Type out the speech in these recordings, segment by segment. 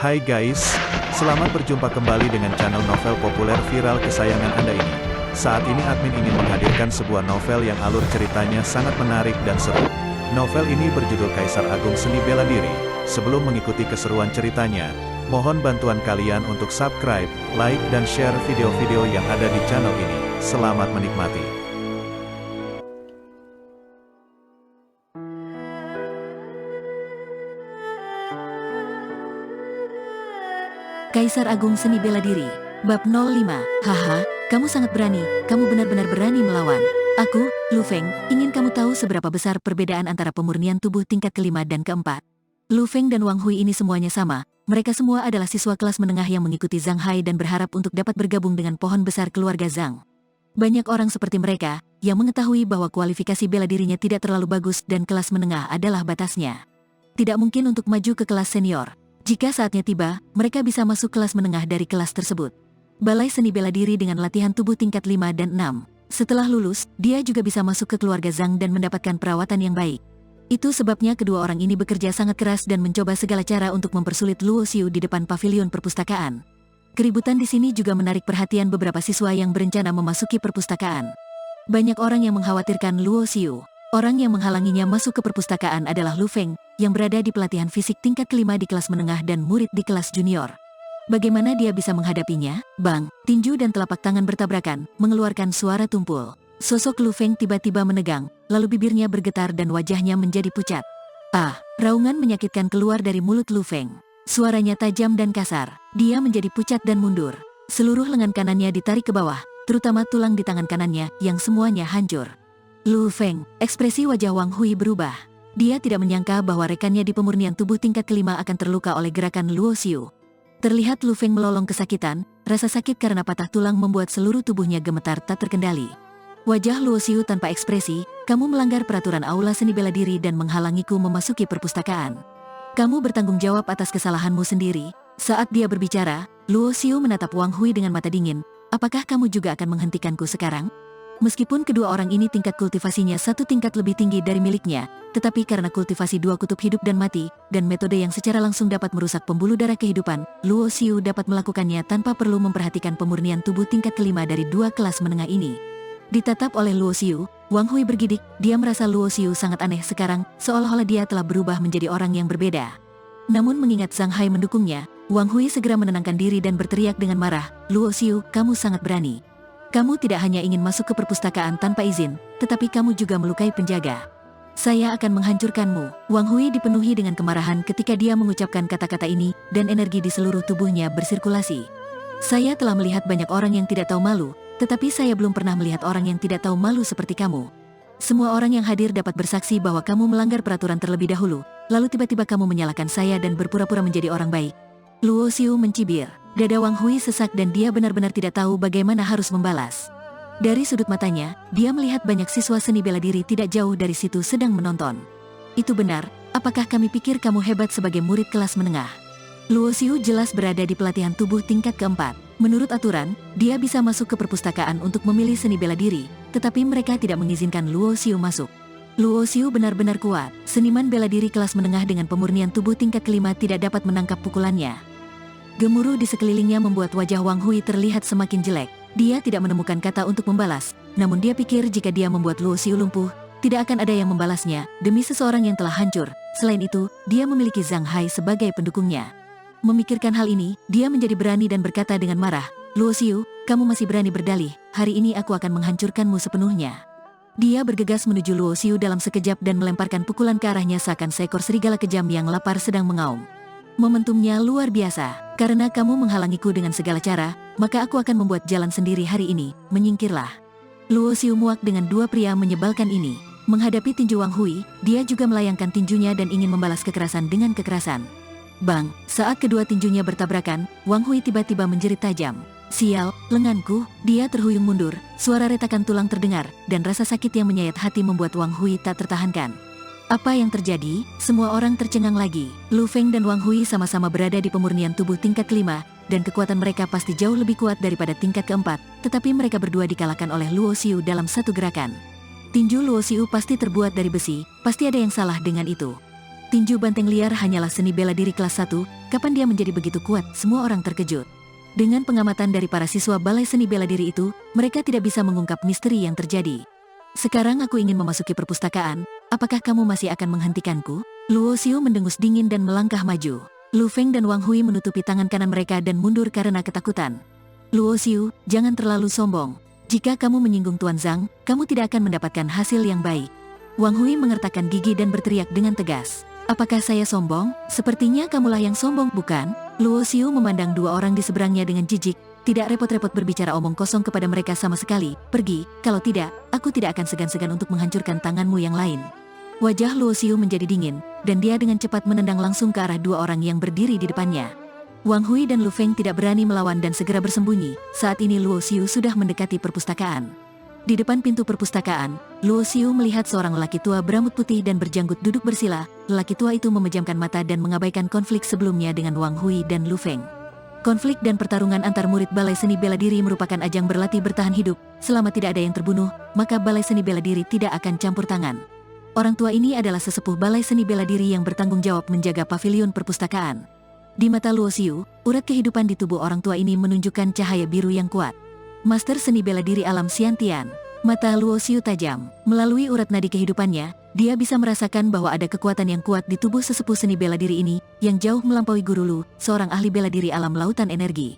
Hai guys, selamat berjumpa kembali dengan channel novel populer viral kesayangan Anda ini. Saat ini admin ingin menghadirkan sebuah novel yang alur ceritanya sangat menarik dan seru. Novel ini berjudul Kaisar Agung Seni Bela Diri. Sebelum mengikuti keseruan ceritanya, mohon bantuan kalian untuk subscribe, like, dan share video-video yang ada di channel ini. Selamat menikmati. Kaisar Agung Seni Bela Diri, Bab 05. Haha, kamu sangat berani, kamu benar-benar berani melawan. Aku, Lu Feng, ingin kamu tahu seberapa besar perbedaan antara pemurnian tubuh tingkat kelima dan keempat. Lu Feng dan Wang Hui ini semuanya sama, mereka semua adalah siswa kelas menengah yang mengikuti Zhang Hai dan berharap untuk dapat bergabung dengan pohon besar keluarga Zhang. Banyak orang seperti mereka, yang mengetahui bahwa kualifikasi bela dirinya tidak terlalu bagus dan kelas menengah adalah batasnya. Tidak mungkin untuk maju ke kelas senior. Jika saatnya tiba, mereka bisa masuk kelas menengah dari kelas tersebut. Balai Seni Bela Diri dengan latihan tubuh tingkat 5 dan 6. Setelah lulus, dia juga bisa masuk ke keluarga Zhang dan mendapatkan perawatan yang baik. Itu sebabnya kedua orang ini bekerja sangat keras dan mencoba segala cara untuk mempersulit Luo Xiu di depan pavilion perpustakaan. Keributan di sini juga menarik perhatian beberapa siswa yang berencana memasuki perpustakaan. Banyak orang yang mengkhawatirkan Luo Xiu. Orang yang menghalanginya masuk ke perpustakaan adalah Lu Feng, yang berada di pelatihan fisik tingkat kelima di kelas menengah dan murid di kelas junior. Bagaimana dia bisa menghadapinya? Bang, tinju dan telapak tangan bertabrakan, mengeluarkan suara tumpul. Sosok Lu Feng tiba-tiba menegang, lalu bibirnya bergetar dan wajahnya menjadi pucat. Ah, raungan menyakitkan keluar dari mulut Lu Feng. Suaranya tajam dan kasar, dia menjadi pucat dan mundur. Seluruh lengan kanannya ditarik ke bawah, terutama tulang di tangan kanannya yang semuanya hancur. Lu Feng, ekspresi wajah Wang Hui berubah. Dia tidak menyangka bahwa rekannya di pemurnian tubuh tingkat kelima akan terluka oleh gerakan Luo Xiu. Terlihat Lu Feng melolong kesakitan, rasa sakit karena patah tulang membuat seluruh tubuhnya gemetar tak terkendali. Wajah Luo Xiu tanpa ekspresi, kamu melanggar peraturan aula seni bela diri dan menghalangiku memasuki perpustakaan. Kamu bertanggung jawab atas kesalahanmu sendiri. Saat dia berbicara, Luo Xiu menatap Wang Hui dengan mata dingin. Apakah kamu juga akan menghentikanku sekarang? Meskipun kedua orang ini tingkat kultivasinya satu tingkat lebih tinggi dari miliknya, tetapi karena kultivasi dua kutub hidup dan mati, dan metode yang secara langsung dapat merusak pembuluh darah kehidupan, Luo Xiu dapat melakukannya tanpa perlu memperhatikan pemurnian tubuh tingkat kelima dari dua kelas menengah ini. Ditatap oleh Luo Xiu, Wang Hui bergidik, dia merasa Luo Xiu sangat aneh sekarang, seolah-olah dia telah berubah menjadi orang yang berbeda. Namun mengingat Zhang Hai mendukungnya, Wang Hui segera menenangkan diri dan berteriak dengan marah, Luo Xiu, kamu sangat berani. Kamu tidak hanya ingin masuk ke perpustakaan tanpa izin, tetapi kamu juga melukai penjaga. Saya akan menghancurkanmu. Wang Hui dipenuhi dengan kemarahan ketika dia mengucapkan kata-kata ini, dan energi di seluruh tubuhnya bersirkulasi. Saya telah melihat banyak orang yang tidak tahu malu, tetapi saya belum pernah melihat orang yang tidak tahu malu seperti kamu. Semua orang yang hadir dapat bersaksi bahwa kamu melanggar peraturan terlebih dahulu, lalu tiba-tiba kamu menyalahkan saya dan berpura-pura menjadi orang baik. Luo Xiu mencibir. Dada Wang Hui sesak dan dia benar-benar tidak tahu bagaimana harus membalas. Dari sudut matanya, dia melihat banyak siswa seni bela diri tidak jauh dari situ sedang menonton. Itu benar, apakah kami pikir kamu hebat sebagai murid kelas menengah? Luo Xiu jelas berada di pelatihan tubuh tingkat keempat. Menurut aturan, dia bisa masuk ke perpustakaan untuk memilih seni bela diri, tetapi mereka tidak mengizinkan Luo Xiu masuk. Luo Xiu benar-benar kuat, seniman bela diri kelas menengah dengan pemurnian tubuh tingkat kelima tidak dapat menangkap pukulannya. Gemuruh di sekelilingnya membuat wajah Wang Hui terlihat semakin jelek. Dia tidak menemukan kata untuk membalas, namun dia pikir jika dia membuat Luo Xiu lumpuh, tidak akan ada yang membalasnya, demi seseorang yang telah hancur. Selain itu, dia memiliki Zhang Hai sebagai pendukungnya. Memikirkan hal ini, dia menjadi berani dan berkata dengan marah, Luo Xiu, kamu masih berani berdalih, hari ini aku akan menghancurkanmu sepenuhnya. Dia bergegas menuju Luo Xiu dalam sekejap dan melemparkan pukulan ke arahnya seakan seekor serigala kejam yang lapar sedang mengaum. Momentumnya luar biasa. Karena kamu menghalangiku dengan segala cara, maka aku akan membuat jalan sendiri hari ini, menyingkirlah. Luo Xiu muak dengan dua pria menyebalkan ini. Menghadapi tinju Wang Hui, dia juga melayangkan tinjunya dan ingin membalas kekerasan dengan kekerasan. Bang, saat kedua tinjunya bertabrakan, Wang Hui tiba-tiba menjerit tajam. Sial, lenganku, dia terhuyung mundur, suara retakan tulang terdengar, dan rasa sakit yang menyayat hati membuat Wang Hui tak tertahankan. Apa yang terjadi? Semua orang tercengang lagi. Lu Feng dan Wang Hui sama-sama berada di pemurnian tubuh tingkat kelima, dan kekuatan mereka pasti jauh lebih kuat daripada tingkat keempat, tetapi mereka berdua dikalahkan oleh Luo Xiu dalam satu gerakan. Tinju Luo Xiu pasti terbuat dari besi, pasti ada yang salah dengan itu. tinju banteng liar hanyalah seni bela diri kelas 1, kapan dia menjadi begitu kuat? Semua orang terkejut. Dengan pengamatan dari para siswa balai seni bela diri itu, mereka tidak bisa mengungkap misteri yang terjadi. Sekarang aku ingin memasuki perpustakaan, apakah kamu masih akan menghentikanku? Luo Xiu mendengus dingin dan melangkah maju. Lu Feng dan Wang Hui menutupi tangan kanan mereka dan mundur karena ketakutan. Luo Xiu, jangan terlalu sombong. Jika kamu menyinggung Tuan Zhang, kamu tidak akan mendapatkan hasil yang baik. Wang Hui mengertakkan gigi dan berteriak dengan tegas. Apakah saya sombong? Sepertinya kamulah yang sombong, bukan? Luo Xiu memandang dua orang di seberangnya dengan jijik, tidak repot-repot berbicara omong kosong kepada mereka sama sekali. Pergi, kalau tidak, aku tidak akan segan-segan untuk menghancurkan tanganmu yang lain. Wajah Luo Xiu menjadi dingin, dan dia dengan cepat menendang langsung ke arah dua orang yang berdiri di depannya. Wang Hui dan Lu Feng tidak berani melawan dan segera bersembunyi. Saat ini Luo Xiu sudah mendekati perpustakaan. Di depan pintu perpustakaan, Luo Xiu melihat seorang lelaki tua berambut putih dan berjanggut duduk bersila. Lelaki tua itu memejamkan mata dan mengabaikan konflik sebelumnya dengan Wang Hui dan Lu Feng. Konflik dan pertarungan antar murid balai seni bela diri merupakan ajang berlatih bertahan hidup. Selama tidak ada yang terbunuh, maka balai seni bela diri tidak akan campur tangan. Orang tua ini adalah sesepuh balai seni bela diri yang bertanggung jawab menjaga pavilion perpustakaan. Di mata Luo Xiu, urat kehidupan di tubuh orang tua ini menunjukkan cahaya biru yang kuat. Master seni bela diri alam Xiantian. Mata Luo Xiu tajam. Melalui urat nadi kehidupannya, dia bisa merasakan bahwa ada kekuatan yang kuat di tubuh sesepuh seni bela diri ini, yang jauh melampaui Guru Lu, seorang ahli bela diri alam lautan energi.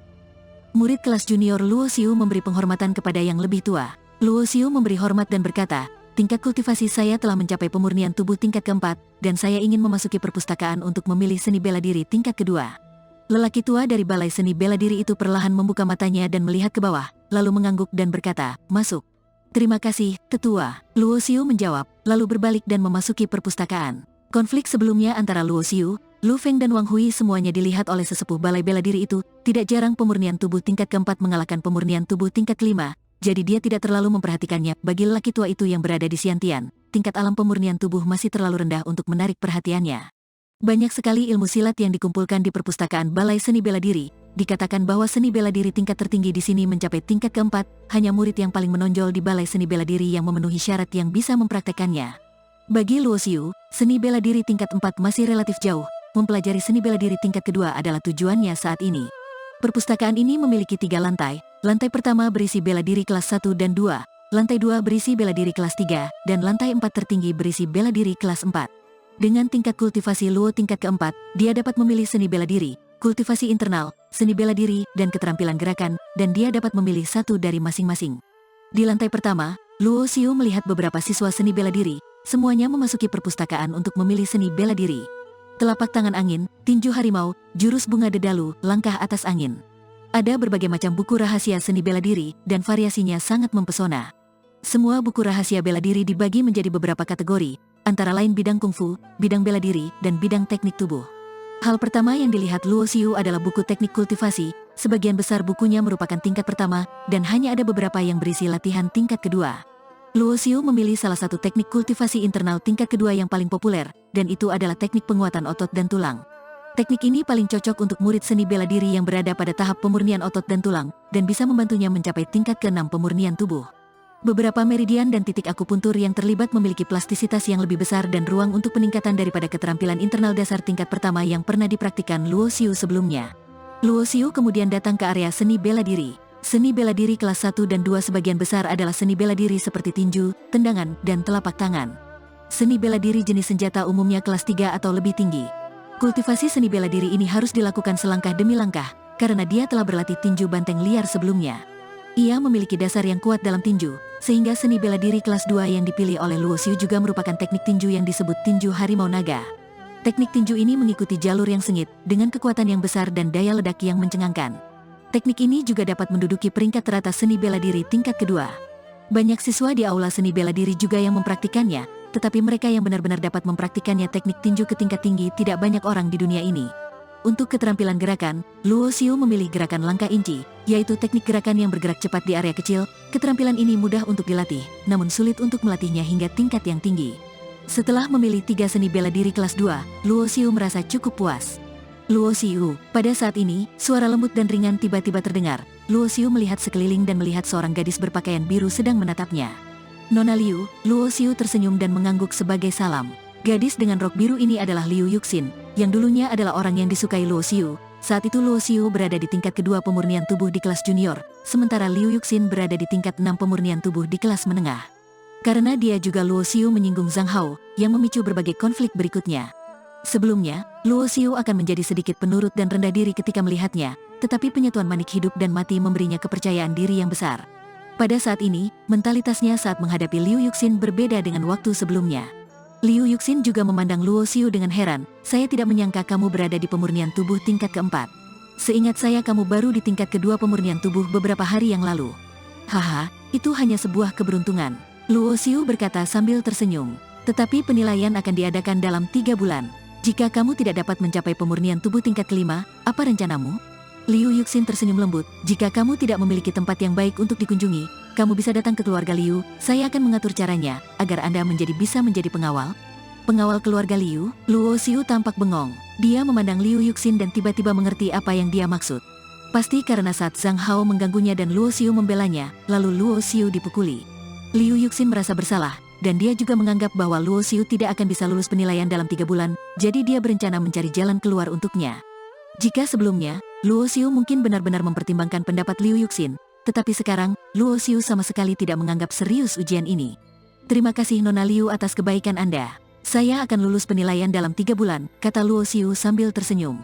Murid kelas junior Luo Xiu memberi penghormatan kepada yang lebih tua. Luo Xiu memberi hormat dan berkata, tingkat kultivasi saya telah mencapai pemurnian tubuh tingkat keempat, dan saya ingin memasuki perpustakaan untuk memilih seni bela diri tingkat kedua. Lelaki tua dari balai seni bela diri itu perlahan membuka matanya dan melihat ke bawah, lalu mengangguk dan berkata, masuk. Terima kasih, tetua. Luo Xiu menjawab, lalu berbalik dan memasuki perpustakaan. Konflik sebelumnya antara Luo Xiu, Lu Feng dan Wang Hui semuanya dilihat oleh sesepuh balai bela diri itu. Tidak jarang pemurnian tubuh tingkat keempat mengalahkan pemurnian tubuh tingkat kelima. Jadi dia tidak terlalu memperhatikannya. Bagi lelaki tua itu yang berada di Xiantian, tingkat alam pemurnian tubuh masih terlalu rendah untuk menarik perhatiannya. Banyak sekali ilmu silat yang dikumpulkan di perpustakaan balai seni bela diri. Dikatakan bahwa seni bela diri tingkat tertinggi di sini mencapai tingkat keempat. Hanya murid yang paling menonjol di balai seni bela diri yang memenuhi syarat yang bisa mempraktekannya. Bagi Luo Xiu, seni bela diri tingkat 4 masih relatif jauh. Mempelajari seni bela diri tingkat kedua adalah tujuannya saat ini. Perpustakaan ini memiliki 3 lantai. Lantai pertama berisi bela diri kelas 1 dan 2, lantai 2 berisi bela diri kelas 3, dan lantai 4 tertinggi berisi bela diri kelas 4. Dengan tingkat kultivasi Luo tingkat keempat, dia dapat memilih seni bela diri, kultivasi internal, seni bela diri, dan keterampilan gerakan, dan dia dapat memilih satu dari masing-masing. Di lantai pertama, Luo Xiu melihat beberapa siswa seni bela diri, semuanya memasuki perpustakaan untuk memilih seni bela diri. Telapak tangan angin, tinju harimau, jurus bunga dedalu, langkah atas angin. Ada berbagai macam buku rahasia seni bela diri, dan variasinya sangat mempesona. Semua buku rahasia bela diri dibagi menjadi beberapa kategori, antara lain bidang kungfu, bidang bela diri, dan bidang teknik tubuh. Hal pertama yang dilihat Luo Xiu adalah buku teknik kultivasi. Sebagian besar bukunya merupakan tingkat pertama, dan hanya ada beberapa yang berisi latihan tingkat kedua. Luo Xiu memilih salah satu teknik kultivasi internal tingkat kedua yang paling populer, dan itu adalah teknik penguatan otot dan tulang. Teknik ini paling cocok untuk murid seni bela diri yang berada pada tahap pemurnian otot dan tulang, dan bisa membantunya mencapai tingkat ke-6 pemurnian tubuh. Beberapa meridian dan titik akupuntur yang terlibat memiliki plastisitas yang lebih besar dan ruang untuk peningkatan daripada keterampilan internal dasar tingkat pertama yang pernah dipraktikkan Luo Xiu sebelumnya. Luo Xiu kemudian datang ke area seni bela diri. Seni bela diri kelas 1 dan 2 sebagian besar adalah seni bela diri seperti tinju, tendangan, dan telapak tangan. Seni bela diri jenis senjata umumnya kelas 3 atau lebih tinggi. Kultivasi seni bela diri ini harus dilakukan selangkah demi langkah, karena dia telah berlatih tinju banteng liar sebelumnya. Ia memiliki dasar yang kuat dalam tinju, sehingga seni bela diri kelas 2 yang dipilih oleh Luo Xiu juga merupakan teknik tinju yang disebut tinju harimau naga. Teknik tinju ini mengikuti jalur yang sengit, dengan kekuatan yang besar dan daya ledak yang mencengangkan. Teknik ini juga dapat menduduki peringkat teratas seni bela diri tingkat kedua. Banyak siswa di aula seni bela diri juga yang mempraktikannya, tetapi mereka yang benar-benar dapat mempraktikannya teknik tinju ke tingkat tinggi tidak banyak orang di dunia ini. Untuk keterampilan gerakan, Luo Xiu memilih gerakan langkah inci, yaitu teknik gerakan yang bergerak cepat di area kecil. Keterampilan ini mudah untuk dilatih, namun sulit untuk melatihnya hingga tingkat yang tinggi. Setelah memilih 3 seni bela diri kelas 2, Luo Xiu merasa cukup puas. Luo Xiu, pada saat ini, suara lembut dan ringan tiba-tiba terdengar. Luo Xiu melihat sekeliling dan melihat seorang gadis berpakaian biru sedang menatapnya. Nona Liu, Luo Xiu tersenyum dan mengangguk sebagai salam. Gadis dengan rok biru ini adalah Liu Yuxin, yang dulunya adalah orang yang disukai Luo Xiu. Saat itu Luo Xiu berada di tingkat kedua pemurnian tubuh di kelas junior, sementara Liu Yuxin berada di tingkat 6 pemurnian tubuh di kelas menengah. Karena dia juga Luo Xiu menyinggung Zhang Hao, yang memicu berbagai konflik berikutnya. Sebelumnya, Luo Xiu akan menjadi sedikit penurut dan rendah diri ketika melihatnya, tetapi penyetuan manik hidup dan mati memberinya kepercayaan diri yang besar. Pada saat ini, mentalitasnya saat menghadapi Liu Yuxin berbeda dengan waktu sebelumnya. Liu Yuxin juga memandang Luo Xiu dengan heran, saya tidak menyangka kamu berada di pemurnian tubuh tingkat keempat. Seingat saya kamu baru di tingkat kedua pemurnian tubuh beberapa hari yang lalu. Haha, itu hanya sebuah keberuntungan. Luo Xiu berkata sambil tersenyum. Tetapi penilaian akan diadakan dalam 3 bulan. Jika kamu tidak dapat mencapai pemurnian tubuh tingkat kelima, apa rencanamu? Liu Yuxin tersenyum lembut, jika kamu tidak memiliki tempat yang baik untuk dikunjungi, kamu bisa datang ke keluarga Liu, saya akan mengatur caranya, agar Anda bisa menjadi pengawal. Pengawal keluarga Liu, Luo Xiu tampak bengong. Dia memandang Liu Yuxin dan tiba-tiba mengerti apa yang dia maksud. Pasti karena saat Zhang Hao mengganggunya dan Luo Xiu membelanya, lalu Luo Xiu dipukuli. Liu Yuxin merasa bersalah, dan dia juga menganggap bahwa Luo Xiu tidak akan bisa lulus penilaian dalam 3 bulan, jadi dia berencana mencari jalan keluar untuknya. Jika sebelumnya, Luo Xiu mungkin benar-benar mempertimbangkan pendapat Liu Yuxin, tetapi sekarang, Luo Xiu sama sekali tidak menganggap serius ujian ini. Terima kasih Nona Liu atas kebaikan Anda. Saya akan lulus penilaian dalam 3 bulan, kata Luo Xiu sambil tersenyum.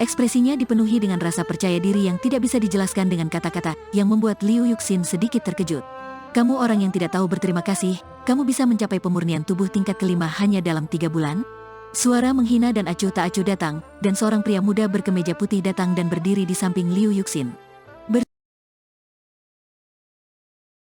Ekspresinya dipenuhi dengan rasa percaya diri yang tidak bisa dijelaskan dengan kata-kata, yang membuat Liu Yuxin sedikit terkejut. Kamu orang yang tidak tahu berterima kasih, kamu bisa mencapai pemurnian tubuh tingkat kelima hanya dalam 3 bulan? Suara menghina dan acuh tak acuh datang, dan seorang pria muda berkemeja putih datang dan berdiri di samping Liu Yuxin.